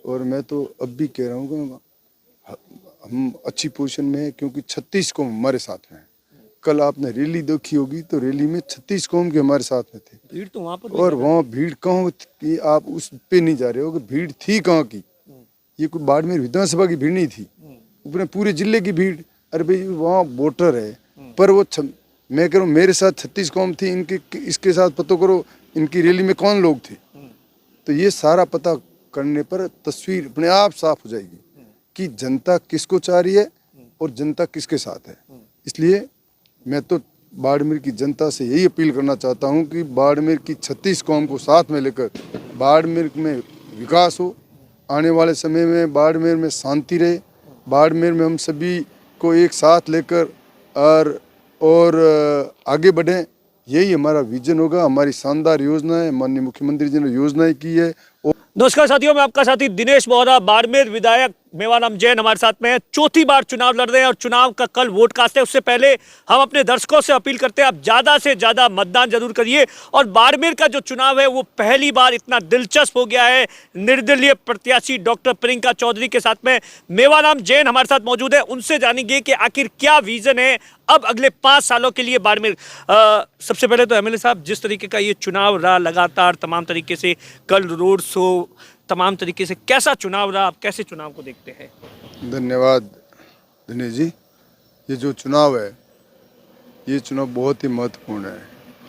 और मैं तो अब भी कह रहा हूँ कि हम अच्छी पोजीशन में है, क्योंकि 36 कौम हमारे साथ में है। कल आपने रैली देखी होगी तो रैली में 36 कौम के हमारे साथ में थे। भीड़ तो वहाँ पर और वहाँ भीड़ कहाँ की, आप उस पे नहीं जा रहे हो कि भीड़ थी कहाँ की। ये कोई बाड़मेर विधानसभा की भीड़ नहीं थी, अपने पूरे जिले की भीड़। अरे भाई वहाँ वोटर है, पर वो मैं कह रहा हूँ मेरे साथ 36 कौम थी, इनके इसके साथ पता करो इनकी रैली में कौन लोग थे। तो ये सारा पता करने पर तस्वीर अपने आप साफ हो जाएगी कि जनता किसको चाह रही है और जनता किसके साथ है। इसलिए मैं तो बाड़मेर की जनता से यही अपील करना चाहता हूं कि बाड़मेर की 36 कौम को साथ में लेकर बाड़मेर में विकास हो, आने वाले समय में बाड़मेर में शांति रहे, बाड़मेर में हम सभी को एक साथ लेकर और आगे बढ़ें। यही हमारा विजन होगा। हमारी शानदार योजना है, माननीय मुख्यमंत्री जी ने योजनाएं की है। नमस्कार साथियों, मैं आपका साथी दिनेश बोहरा। बाड़मेर विधायक मेवाराम जैन हमारे साथ में है। चौथी बार चुनाव लड़ रहे हैं और चुनाव का कल वोट कास्ट है। उससे पहले हम अपने दर्शकों से अपील करते हैं, आप ज्यादा से ज्यादा मतदान जरूर करिए। और बाड़मेर का जो चुनाव है वो पहली बार इतना दिलचस्प हो गया है। निर्दलीय प्रत्याशी डॉक्टर प्रियंका चौधरी के साथ में मेवाराम जैन हमारे साथ मौजूद है। उनसे जानेंगे कि आखिर क्या विजन है अब अगले 5 सालों के लिए बाड़मेर। सबसे पहले तो एमएलए साहब, जिस तरीके का ये चुनाव रहा लगातार, तमाम तरीके से कल रोड शो, तमाम तरीके से कैसा चुनाव रहा, आप कैसे चुनाव को देखते हैं? धन्यवाद दिनेश जी। ये जो चुनाव है, ये चुनाव बहुत ही महत्वपूर्ण है।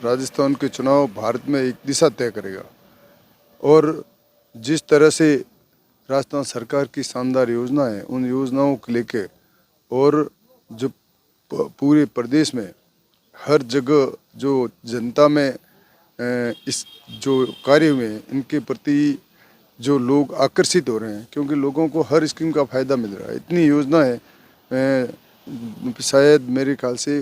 राजस्थान के चुनाव भारत में एक दिशा तय करेगा। और जिस तरह से राजस्थान सरकार की शानदार योजना है, उन योजनाओं को लेके और जो पूरे प्रदेश में हर जगह जो जनता में इस जो कार्य हुए हैं, इनके प्रति जो लोग आकर्षित हो रहे हैं, क्योंकि लोगों को हर स्कीम का फ़ायदा मिल रहा है। इतनी योजना है, शायद मेरे ख्याल से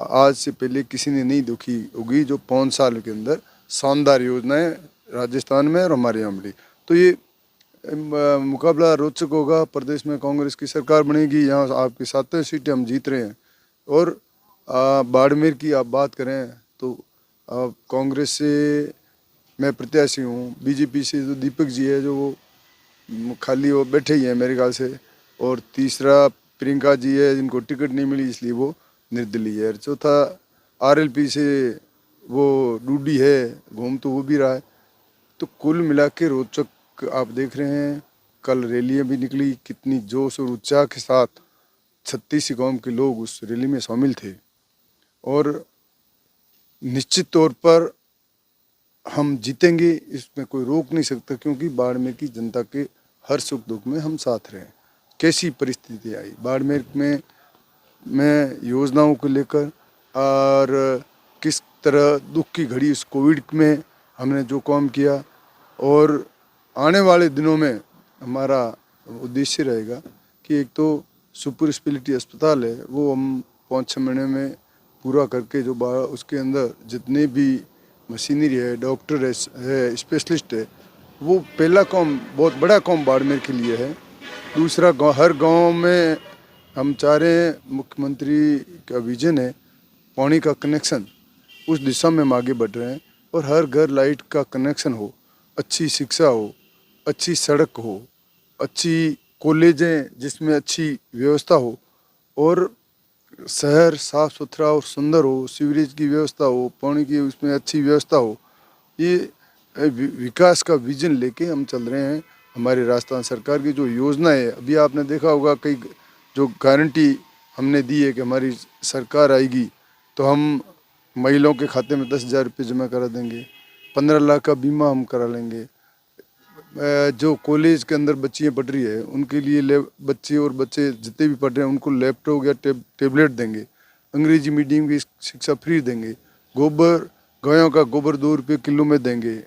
आज से पहले किसी ने नहीं देखी होगी, जो 5 साल के अंदर शानदार योजनाएं राजस्थान में और हमारे यहाँ मिली। तो ये मुकाबला रोचक होगा। प्रदेश में कांग्रेस की सरकार बनेगी, यहाँ आपकी 7 सीटें हम जीत रहे हैं। और बाड़मेर की आप बात करें तो कांग्रेस से मैं प्रत्याशी हूँ, बीजेपी से जो दीपक जी है जो वो खाली वो बैठे ही हैं मेरे ख्याल से, और तीसरा प्रियंका जी है जिनको टिकट नहीं मिली इसलिए वो निर्दलीय है, चौथा आरएलपी से वो डूडी है, घूम तो वो भी रहा है। तो कुल मिला के रोचक आप देख रहे हैं। कल रैलियाँ भी निकली, कितनी जोश और उत्साह के साथ 36 कौम के लोग उस रैली में शामिल थे। और निश्चित तौर पर हम जीतेंगे, इसमें कोई रोक नहीं सकता, क्योंकि बाड़मेर की जनता के हर सुख दुख में हम साथ रहे। कैसी परिस्थिति आई बाड़मेर में मैं योजनाओं को लेकर, और किस तरह दुख की घड़ी उस कोविड में हमने जो काम किया, और आने वाले दिनों में हमारा उद्देश्य रहेगा कि एक तो सुपर स्पेशलिटी अस्पताल है वो हम 5-6 महीने में पूरा करके, जो उसके अंदर जितने भी मशीनरी है, डॉक्टर है, स्पेशलिस्ट है, वो पहला काम, बहुत बड़ा काम बाड़मेर के लिए है। दूसरा, हर गांव में हम चाह रहे हैं, मुख्यमंत्री का विजन है पानी का कनेक्शन, उस दिशा में हम आगे बढ़ रहे हैं। और हर घर लाइट का कनेक्शन हो, अच्छी शिक्षा हो, अच्छी सड़क हो, अच्छी कॉलेजें जिसमें अच्छी व्यवस्था हो, और शहर साफ सुथरा और सुंदर हो, सीवरेज की व्यवस्था हो, पानी की उसमें अच्छी व्यवस्था हो। ये विकास का विजन लेके हम चल रहे हैं। हमारी राजस्थान सरकार की जो योजना है, अभी आपने देखा होगा, कई जो गारंटी हमने दी है कि हमारी सरकार आएगी तो हम महिलाओं के खाते में 10,000 रुपये जमा करा देंगे, 15 लाख का बीमा हम करा लेंगे। जो कॉलेज के अंदर बच्चियाँ पढ़ रही है उनके लिए बच्चे और बच्चे जितने भी पढ़ रहे हैं उनको लैपटॉप या टेबलेट देंगे। अंग्रेजी मीडियम की शिक्षा फ्री देंगे। गोबर, गायों का गोबर 2 रुपये किलो में देंगे।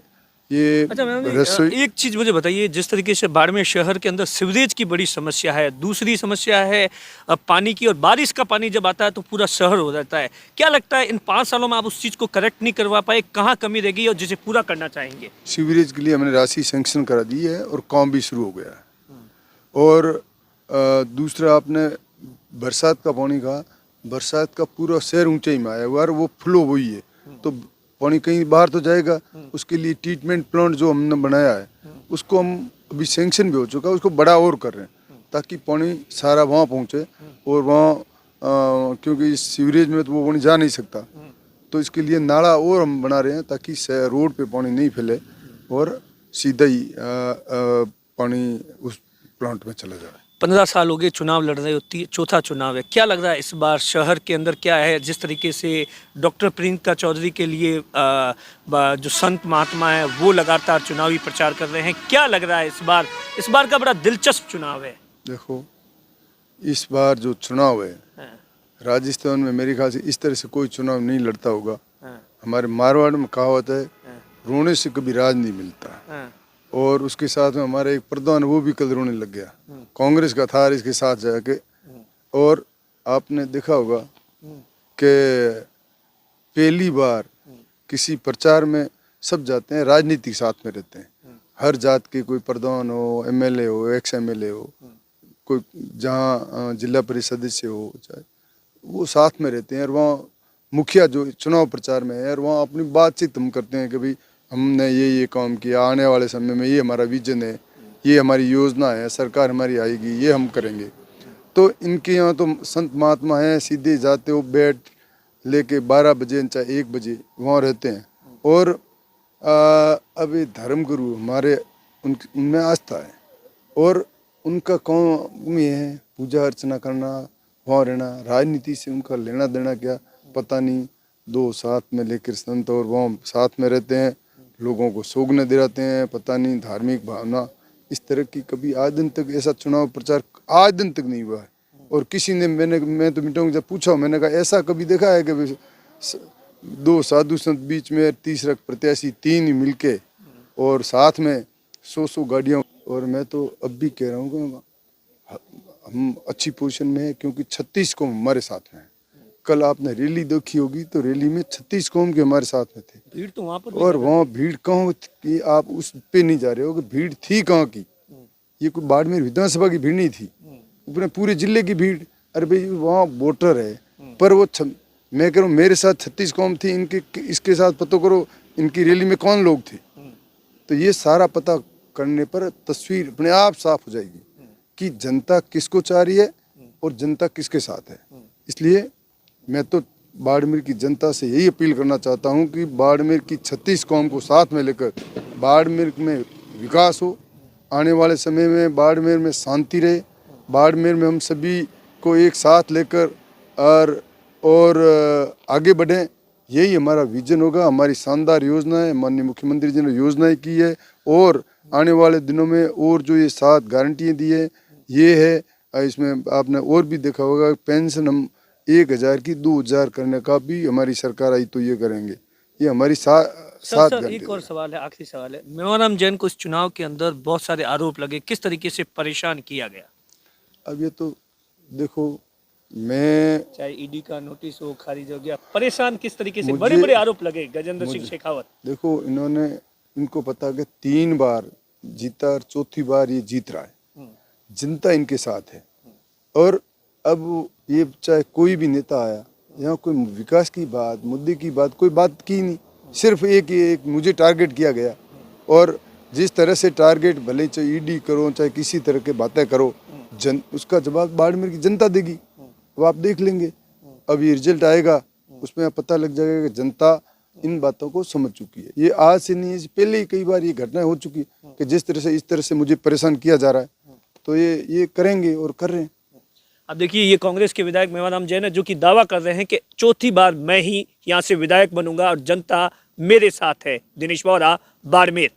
ये अच्छा रसोई, एक चीज मुझे बताइए, जिस तरीके से बाड़मेर शहर के अंदर सीवरेज की बड़ी समस्या है, दूसरी समस्या है पानी की, और बारिश का पानी जब आता है तो पूरा शहर हो जाता है। क्या लगता है इन 5 सालों में आप उस चीज को करेक्ट नहीं करवा पाए? कहाँ कमी रह गई और जिसे पूरा करना चाहेंगे? सीवरेज के लिए हमने राशि सैंक्शन करा दी है और काम भी शुरू हो गया है। और दूसरा, आपने बरसात का पानी कहा, बरसात का पूरा शहर ऊंचाई में आया हुआ है, वो फ्लो हुई है, तो पानी कहीं बाहर तो जाएगा। उसके लिए ट्रीटमेंट प्लांट जो हमने बनाया है उसको हम अभी सैंक्शन भी हो चुका है, उसको बड़ा और कर रहे हैं ताकि पानी सारा वहाँ पहुँचे। और वहाँ क्योंकि इस सीवरेज में तो वो पानी जा नहीं सकता, तो इसके लिए नाला और हम बना रहे हैं ताकि रोड पे पानी नहीं फैले और सीधा ही पानी उस प्लांट में चला जाए। 15 साल हो गए चुनाव लड़ रहे हो, चौथा चुनाव है, क्या लग रहा है इस बार शहर के अंदर क्या है? जिस तरीके से डॉक्टर प्रियंका चौधरी के लिए जो संत महात्मा है वो लगातार चुनावी प्रचार कर रहे हैं, क्या लग रहा है इस बार का बड़ा दिलचस्प चुनाव है। देखो, इस बार जो चुनाव है हाँ, राजस्थान में मेरे ख्याल से इस तरह से कोई चुनाव नहीं लड़ता होगा। हाँ, हमारे मारवाड़ में कहावत है, हाँ, रोने से कभी राज नहीं मिलता। हाँ, और उसके साथ में हमारा एक प्रधान वो भी कल रोने लग गया, कांग्रेस का था इसके साथ जाके। और आपने देखा होगा कि पहली बार किसी प्रचार में सब जाते हैं, राजनीतिक साथ में रहते हैं, हर जात के, कोई प्रधान हो, एमएलए हो, एक्स एमएलए हो, कोई जहाँ जिला परिषद सदस्य हो, चाहे वो साथ में रहते हैं। और वहाँ मुखिया जो चुनाव प्रचार में है, और वहाँ अपनी बातचीत हम करते हैं कि भाई हमने ये काम किया, आने वाले समय में ये हमारा विजन है, ये हमारी योजना है, सरकार हमारी आएगी, ये हम करेंगे। तो इनके यहाँ तो संत महात्मा हैं, सीधे जाते हो बेड लेके 12 बजे चाहे 1 बजे वहाँ रहते हैं। और अभी धर्म गुरु हमारे उनमें आस्था है और उनका काम ये है पूजा अर्चना करना, वहाँ रहना। राजनीति से उनका लेना देना क्या पता नहीं। दो साथ में लेकर संत और वहाँ साथ में रहते हैं, लोगों को सोगने दिलाते हैं, पता नहीं धार्मिक भावना। इस तरह की कभी आज दिन तक ऐसा चुनाव प्रचार आज दिन तक नहीं हुआ है। और किसी ने मैं तो मीटिंग जब पूछा, मैंने कहा ऐसा कभी देखा है कि दो साधु संत बीच में, तीसरा प्रत्याशी, 3 ही मिलके और साथ में 100 गाड़ियाँ। और मैं तो अब भी कह रहा हूँ कि हम अच्छी पोजीशन में है क्योंकि 36 कौम हमारे साथ में है। कल आपने रैली देखी होगी तो रैली में 36 कौम के हमारे साथ में थे। भीड़ तो वहाँ पर और वहाँ भीड़ कहाँ की, आप उस पे नहीं जा रहे हो कि भीड़ थी कहाँ की। ये कोई बाड़मेर विधानसभा की भीड़ नहीं थी, अपने पूरे जिले की भीड़। अरे भाई वहाँ वोटर है, पर वो मैं कह रहा हूँ मेरे साथ 36 कौम थी, इनके इसके साथ पता करो इनकी रैली में कौन लोग थे। तो ये सारा पता करने पर तस्वीर अपने आप साफ हो जाएगी कि जनता किसको चाह रही है और जनता किसके साथ है। इसलिए मैं तो बाड़मेर की जनता से यही अपील करना चाहता हूं कि बाड़मेर की 36 कौम को साथ में लेकर बाड़मेर में विकास हो, आने वाले समय में बाड़मेर में शांति रहे, बाड़मेर में हम सभी को एक साथ लेकर और आगे बढ़ें। यही हमारा विजन होगा, हमारी शानदार योजना है। माननीय मुख्यमंत्री जी ने योजनाएं की है और आने वाले दिनों में और जो ये 7 गारंटियाँ दी है ये है। इसमें आपने और भी देखा होगा पेंशन हम 1000 की 2000 करने का भी हमारी सरकार आई तो ये करेंगे। ये हमारी सर एक और सवाल है, आखिरी सवाल है। मेवाराम जैन को इस चुनाव के अंदर बहुत सारे आरोप लगे, किस तरीके से परेशान किया गया? अब ये तो देखो, मैं चाहे ईडी का नोटिस हो खारिज हो गया, परेशान किस तरीके से? बड़े बड़े आरोप लगे गजेंद्र सिंह शेखावत। देखो, इनको पता कि 3 बार जीता और चौथी बार ये जीत रहा है, जनता इनके साथ है। और अब ये चाहे कोई भी नेता आया, यहाँ कोई विकास की बात, मुद्दे की बात, कोई बात की नहीं, सिर्फ एक मुझे टारगेट किया गया। और जिस तरह से टारगेट भले चाहे ईडी करो चाहे किसी तरह के बातें करो, उसका जवाब बाड़मेर की जनता देगी, वो आप देख लेंगे। अब ये रिजल्ट आएगा, उसमें पता लग जाएगा कि जनता इन बातों को समझ चुकी है। ये आज से नहीं है, पहले ही कई बार ये घटनाएं हो चुकी है कि जिस तरह से इस तरह से मुझे परेशान किया जा रहा है, तो ये करेंगे और कर रहे हैं। अब देखिए, ये कांग्रेस के विधायक मेवाराम जैन है जो कि दावा कर रहे हैं कि चौथी बार मैं ही यहाँ से विधायक बनूंगा और जनता मेरे साथ है। दिनेश बोहरा, बाड़मेर।